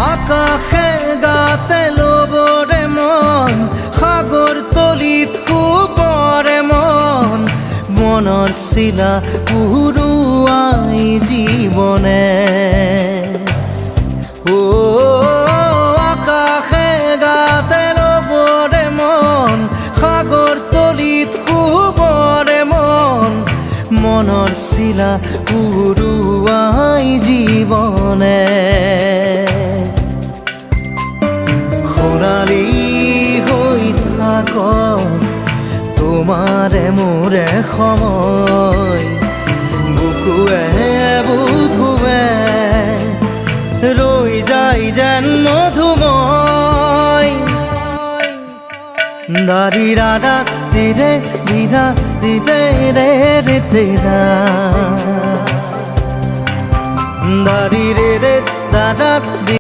আকাশে গাতে ল'বৰে মন সাগৰ তলিত শুবৰে মন মনৰ চিলা উৰুৱাই জীৱনে আকাশে গাতে ল'বৰে মন সাগৰ তলিত শুবৰে মন মনৰ চিলা উৰুৱাই জীৱনে সোণালী হৈ থাকক তোমাৰে মোৰে সময় বুকুৱে বুকুৱে ৰৈ যায় যেন মধুময় দাৰি ৰাধা দিৰে দিদা দিদে ৰে ৰে দিদা দাৰি ৰে ৰে দাদা